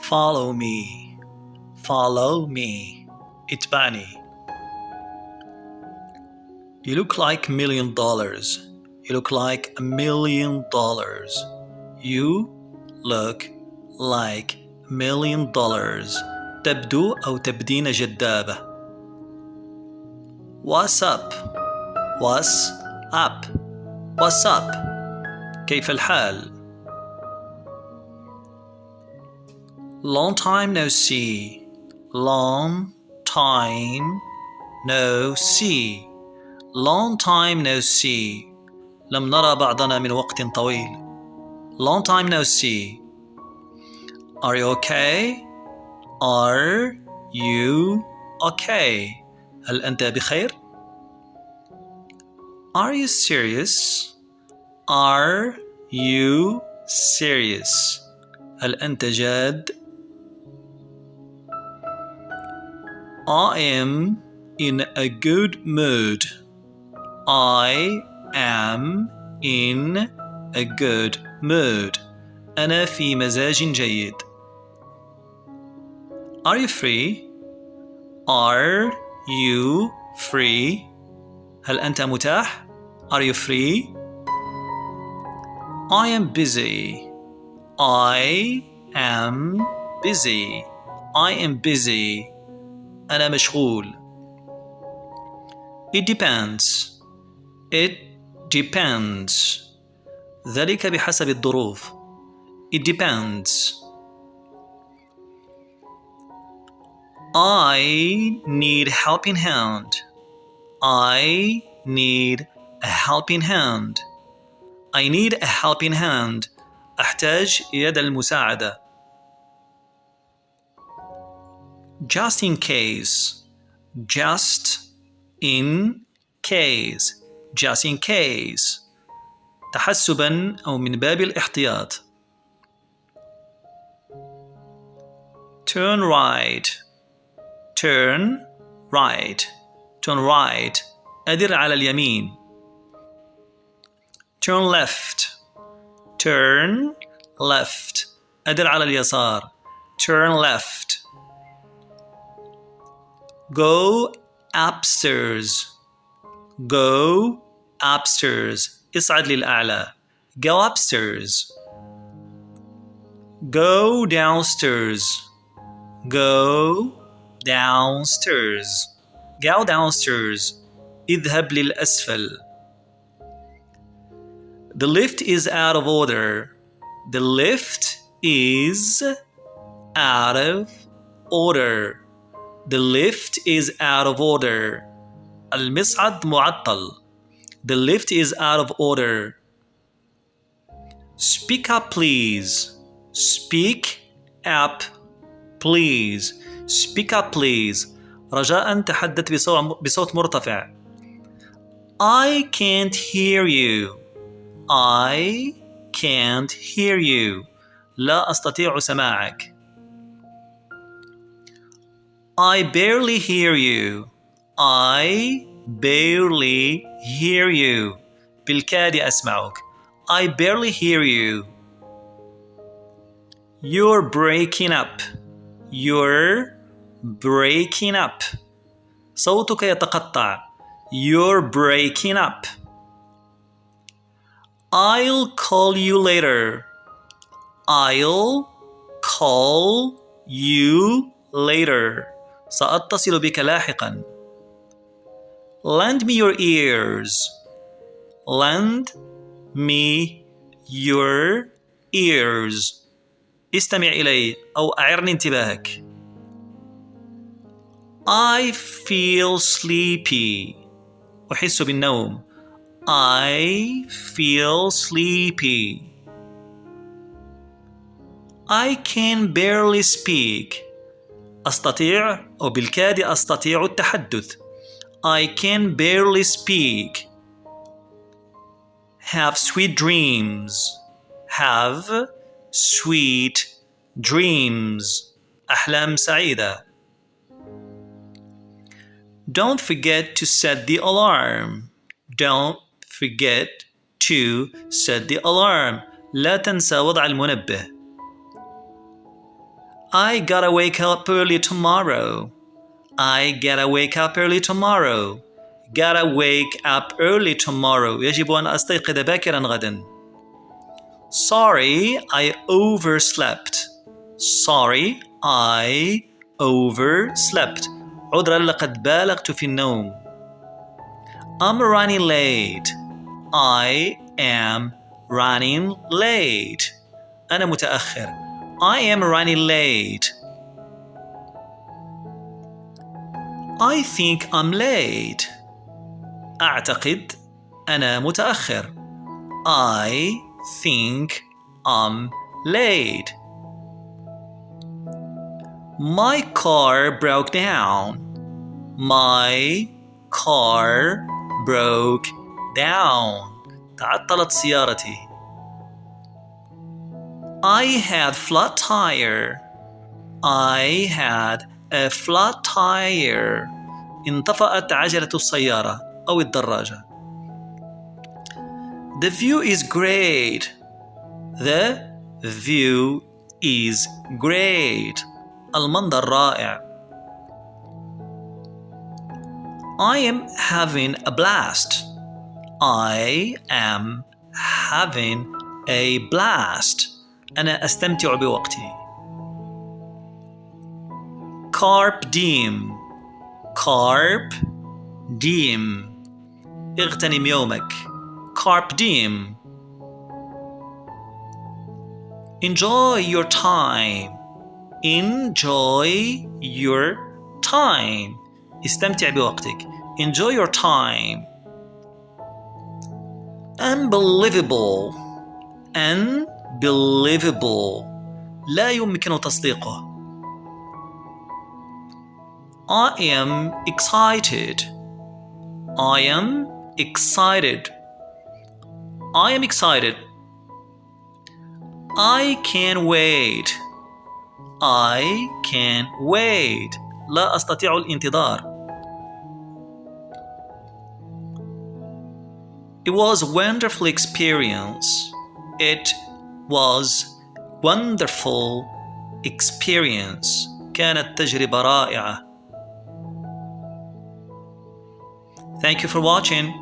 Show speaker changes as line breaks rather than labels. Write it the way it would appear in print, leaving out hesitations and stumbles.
Follow me. Follow me. اتبعني. You look like $1,000,000. You look like $1,000,000. You look like $1,000,000. تبدو أو تبدين جذابة. What's up? What's up? What's up? كيف الحال؟ Long time no see. Long time no see. Long time no see. لم نرى بعضنا من وقت طويل. Long time no see. Are you okay? Are you okay? هل أنت بخير؟ Are you serious? Are you serious? هل أنت جاد؟ I am in a good mood. I am in a good mood. أنا في مزاج جيد. Are you free? Are you free? هل أنت متاح؟ Are you free? I am busy. I am busy. I am busy. أنا مشغول. It depends. It depends. ذلك بحسب الظروف. It depends. I need a helping hand. I need a helping hand. I need a helping hand. أحتاج يد المساعدة. Just in case. Just in case. Just in case. تحسبا أو من باب الاحتياط. Turn right. Turn right. Turn right. أدر على اليمين. Turn left. Turn left. أدر على اليسار. Turn left. Go upstairs. Go upstairs. اصعد للأعلى. Go upstairs. Go downstairs. Go downstairs. Go downstairs. اذهب للأسفل. The lift is out of order. The lift is out of order. The lift is out of order. المصعد معطل. The lift is out of order. Speak up, please. Speak up, please. Speak up, please. رجاءً تحدث بصوت مرتفع. I can't hear you. I can't hear you. لا أستطيع سماعك. I barely hear you. I barely hear you. بالكاد أسمعك. I barely hear you. You're breaking up. You're breaking up. صوتك يتقطع. You're breaking up. I'll call you later. I'll call you later. سأتصل بك لاحقا. Lend me your ears. Lend me your ears. استمع إلي أو أعرني انتباهك. I feel sleepy. أحس بالنوم. I feel sleepy. I can barely speak. أستطيع أو بالكاد أستطيع التحدث. I can barely speak. Have sweet dreams. Have sweet dreams. أحلام سعيدة. Don't forget to set the alarm. Don't forget to set the alarm. لا تنسى وضع المنبه. I gotta wake up early tomorrow. I gotta wake up early tomorrow. Gotta wake up early tomorrow. يجب أن أستيقظ باكرا غدا. Sorry, I overslept. Sorry, I overslept. عذرا لقد بالغت في النوم. I'm running late. I am running late. أنا متأخر. I am running late. I think I'm late. أعتقد أنا متأخر. I think I'm late. My car broke down. My car broke down. تعطلت سيارتي. I had flat tire. I had a flat tire. انطفأت عجلة السيارة أو الدراجة. The view is great. The view is great. المنظر رائع. I am having a blast. I am having a blast. أنا أستمتع بوقتي. Carpe diem. Carpe diem. اغتنم يومك. Carpe diem. Enjoy your time. Enjoy your time. استمتع بوقتك. Enjoy your time. Unbelievable. Unbelievable. لا يمكن تصديقه. I am excited. I am excited. I am excited. I can't wait. I can't wait. لا أستطيع الانتظار. It was a wonderful experience. It was wonderful experience. كانت تجربة رائعة. Thank you for watching.